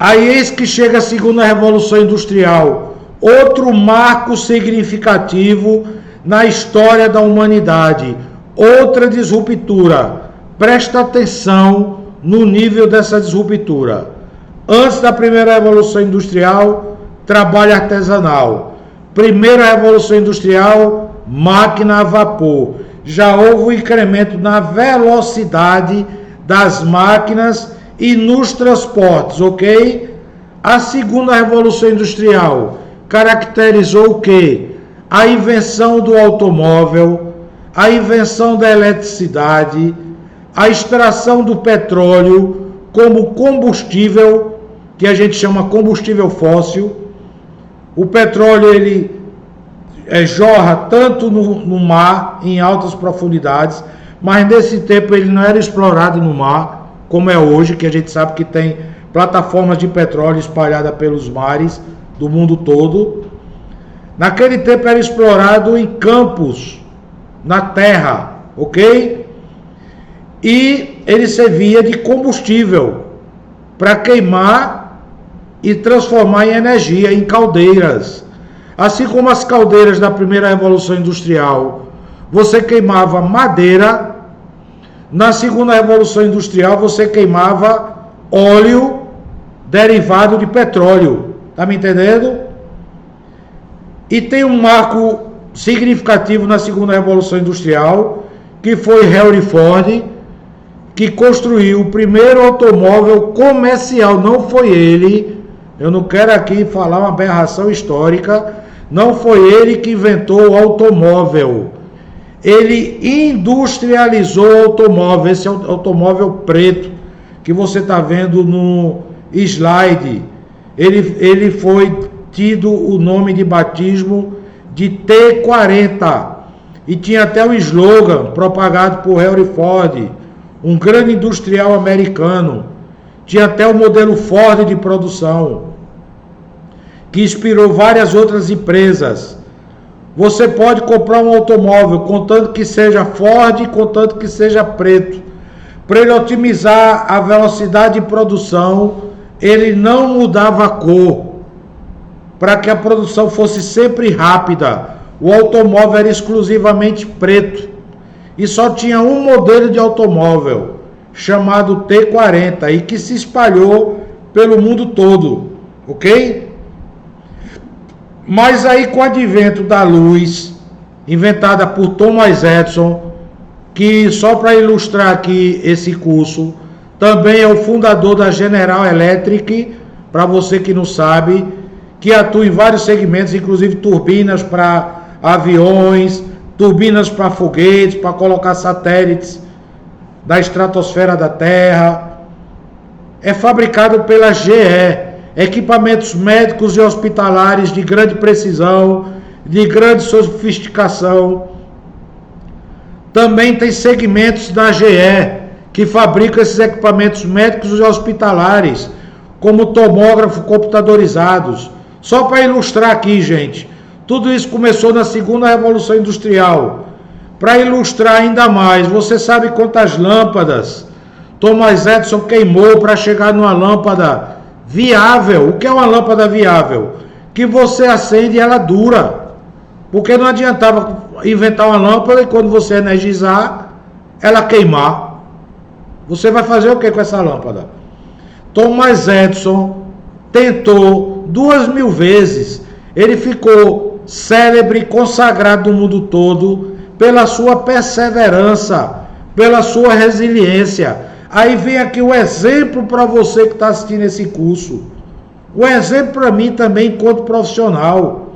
Aí eis que chega a segunda Revolução Industrial, outro marco significativo na história da humanidade, outra disruptura. Presta atenção no nível dessa disruptura. Antes da primeira Revolução Industrial, trabalho artesanal. Primeira Revolução Industrial, máquina a vapor. Já houve um incremento na velocidade das máquinas e nos transportes, ok? A segunda Revolução Industrial caracterizou o quê? A invenção do automóvel, a invenção da eletricidade, a extração do petróleo como combustível, que a gente chama combustível fóssil. O petróleo ele jorra tanto no mar, em altas profundidades, mas nesse tempo ele não era explorado no mar, como é hoje, que a gente sabe que tem plataformas de petróleo espalhadas pelos mares do mundo todo. Naquele tempo era explorado em campos, na terra, ok? E ele servia de combustível para queimar e transformar em energia, em caldeiras. Assim como as caldeiras da primeira Revolução Industrial, você queimava madeira. Na segunda Revolução Industrial, você queimava óleo derivado de petróleo. Tá me entendendo? E tem um marco significativo na segunda Revolução Industrial, que foi Henry Ford, que construiu o primeiro automóvel comercial. Não foi ele, eu não quero aqui falar uma aberração histórica, não foi ele que inventou o automóvel. Ele industrializou o automóvel, esse automóvel preto que você está vendo no slide. Ele foi tido o nome de batismo de T40 e tinha até um slogan propagado por Henry Ford, um grande industrial americano. Tinha até o modelo Ford de produção, que inspirou várias outras empresas. Você pode comprar um automóvel, contanto que seja Ford, contanto que seja preto. Para ele otimizar a velocidade de produção, ele não mudava a cor. Para que a produção fosse sempre rápida, o automóvel era exclusivamente preto. E só tinha um modelo de automóvel, chamado T40, e que se espalhou pelo mundo todo, ok? Mas aí, com o advento da luz, inventada por Thomas Edison, que só para ilustrar aqui esse curso, também é o fundador da General Electric, para você que não sabe, que atua em vários segmentos, inclusive turbinas para aviões, turbinas para foguetes, para colocar satélites da estratosfera da Terra. É fabricado pela GE. Equipamentos médicos e hospitalares de grande precisão, de grande sofisticação. Também tem segmentos da GE que fabrica esses equipamentos médicos e hospitalares, como tomógrafos computadorizados. Só para ilustrar aqui, gente, tudo isso começou na segunda Revolução Industrial. Para ilustrar ainda mais, você sabe quantas lâmpadas Thomas Edison queimou para chegar numa lâmpada viável? O que é uma lâmpada viável? Que você acende e ela dura. Porque não adiantava inventar uma lâmpada e quando você energizar, ela queimar. Você vai fazer o que com essa lâmpada? Thomas Edison tentou 2000 vezes. Ele ficou célebre, consagrado no mundo todo pela sua perseverança, pela sua resiliência. Aí vem aqui o exemplo para você que está assistindo esse curso. O exemplo para mim também enquanto profissional.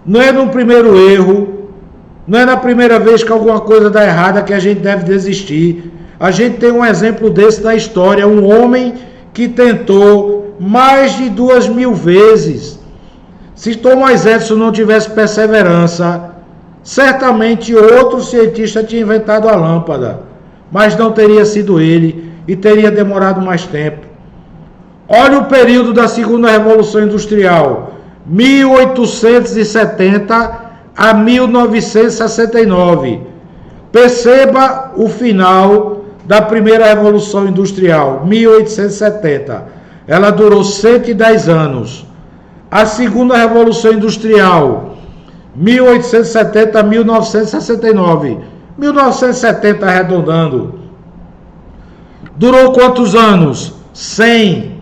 Não é no primeiro erro, não é na primeira vez que alguma coisa dá errada que a gente deve desistir. A gente tem um exemplo desse na história, um homem que tentou mais de 2000 vezes. Se Thomas Edison não tivesse perseverança, certamente outro cientista tinha inventado a lâmpada. Mas não teria sido ele e teria demorado mais tempo. Olha o período da segunda Revolução Industrial, 1870 a 1969. Perceba o final da primeira Revolução Industrial, 1870. ela durou 110 anos. A segunda Revolução Industrial, 1870 a 1969, 1970 arredondando, durou quantos anos? 100.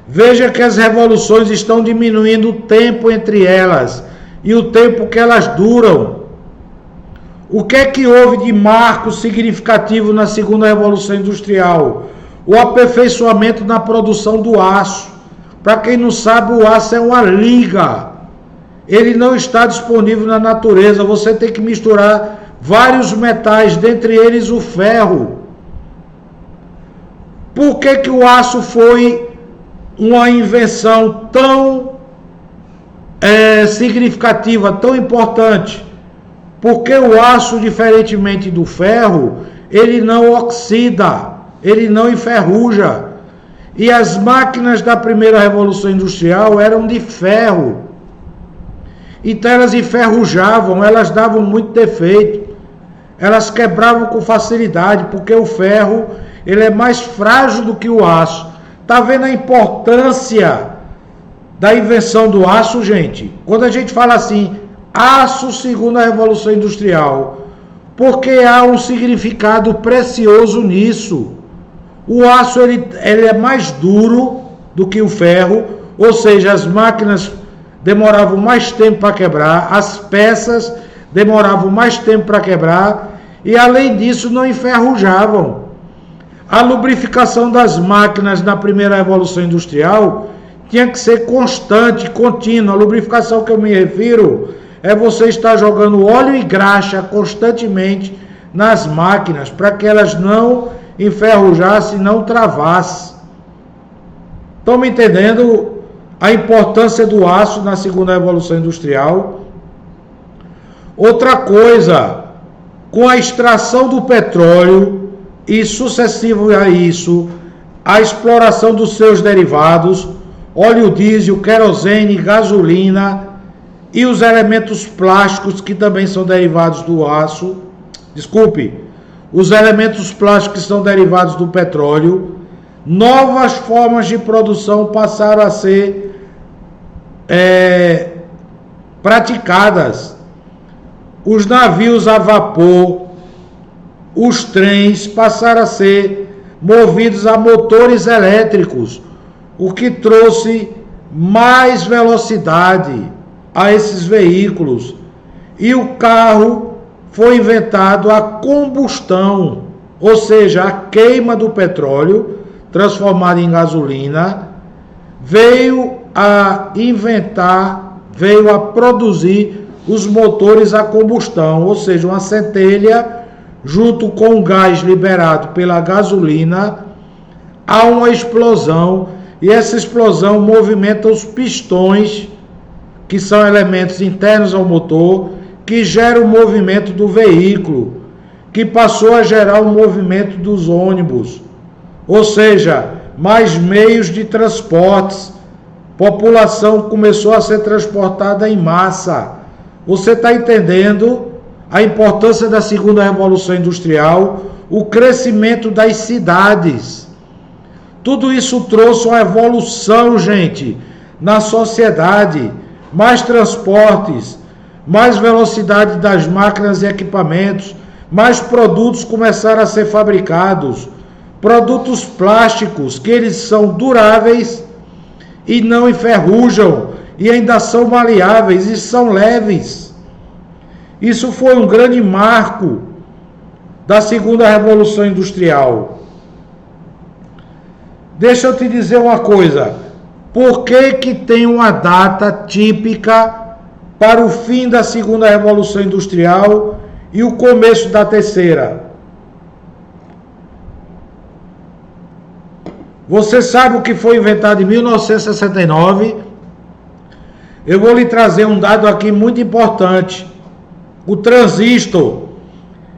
Veja que as revoluções estão diminuindo o tempo entre elas e o tempo que elas duram. O que é que houve de marco significativo na segunda Revolução Industrial? O aperfeiçoamento na produção do aço. Para quem não sabe, o aço é uma liga. Ele não está disponível na natureza. Você tem que misturar vários metais, dentre eles o ferro. Por que o aço foi uma invenção tão significativa, tão importante? Porque o aço, diferentemente do ferro, ele não oxida, ele não enferruja. E as máquinas da primeira Revolução Industrial eram de ferro. Então elas enferrujavam, elas davam muito defeito. Elas quebravam com facilidade, porque o ferro ele é mais frágil do que o aço. Está vendo a importância da invenção do aço, gente? Quando a gente fala assim, aço segundo a Revolução Industrial, porque há um significado precioso nisso. O aço ele é mais duro do que o ferro, ou seja, as máquinas demoravam mais tempo para quebrar, as peças demoravam mais tempo para quebrar e, além disso, não enferrujavam. A lubrificação das máquinas na primeira Revolução Industrial tinha que ser constante, contínua. A lubrificação que eu me refiro é você estar jogando óleo e graxa constantemente nas máquinas para que elas não enferrujassem, não travassem. Estão me entendendo a importância do aço na segunda Revolução Industrial? Outra coisa, com a extração do petróleo e sucessivo a isso, a exploração dos seus derivados, óleo diesel, querosene, gasolina e os elementos plásticos que também são derivados do aço, os elementos plásticos que são derivados do petróleo, novas formas de produção passaram a ser praticadas. Os navios a vapor, os trens passaram a ser movidos a motores elétricos, o que trouxe mais velocidade a esses veículos. E o carro foi inventado a combustão, ou seja, a queima do petróleo transformado em gasolina, veio a produzir os motores a combustão, ou seja, uma centelha junto com o gás liberado pela gasolina, há uma explosão, e essa explosão movimenta os pistões, que são elementos internos ao motor, que geram o movimento do veículo, que passou a gerar o movimento dos ônibus, ou seja, mais meios de transportes, população começou a ser transportada em massa. Você está entendendo a importância da segunda Revolução Industrial, o crescimento das cidades. Tudo isso trouxe uma evolução, gente, na sociedade, mais transportes, mais velocidade das máquinas e equipamentos, mais produtos começaram a ser fabricados, produtos plásticos, que eles são duráveis e não enferrujam, e ainda são maleáveis e são leves. Isso foi um grande marco da segunda Revolução Industrial. Deixa eu te dizer uma coisa. Por que tem uma data típica para o fim da segunda Revolução Industrial e o começo da terceira? Você sabe o que foi inventado em 1969? Eu vou lhe trazer um dado aqui muito importante. O transistor.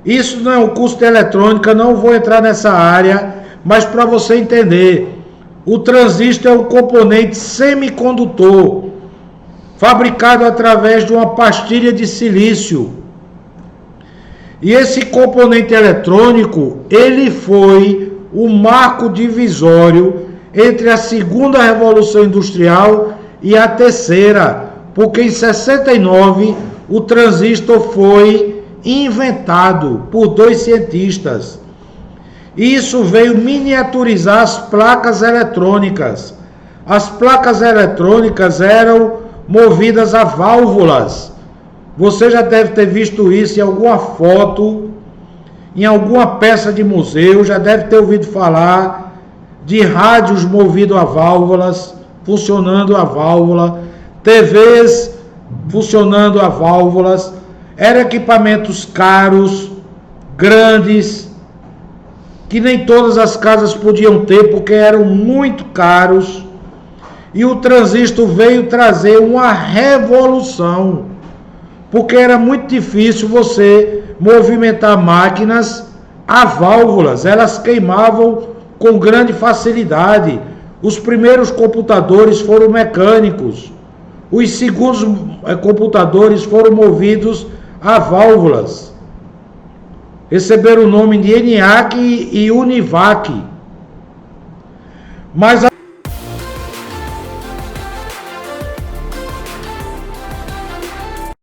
Isso não é um curso de eletrônica, não vou entrar nessa área, mas para você entender, o transistor é um componente semicondutor, fabricado através de uma pastilha de silício. E esse componente eletrônico, ele foi o marco divisório entre a segunda Revolução Industrial e a terceira, porque em 69 o transistor foi inventado por 2 cientistas. Isso veio miniaturizar as placas eletrônicas. As placas eletrônicas eram movidas a válvulas. Você já deve ter visto isso em alguma foto, em alguma peça de museu, já deve ter ouvido falar de rádios movidos a válvulas, funcionando a válvula, TVs funcionando a válvulas. Eram equipamentos caros, grandes, que nem todas as casas podiam ter porque eram muito caros. E o transistor veio trazer uma revolução, porque era muito difícil você movimentar máquinas a válvulas, elas queimavam com grande facilidade. Os primeiros computadores foram mecânicos, os segundos computadores foram movidos a válvulas. Receberam o nome de ENIAC e UNIVAC. Mas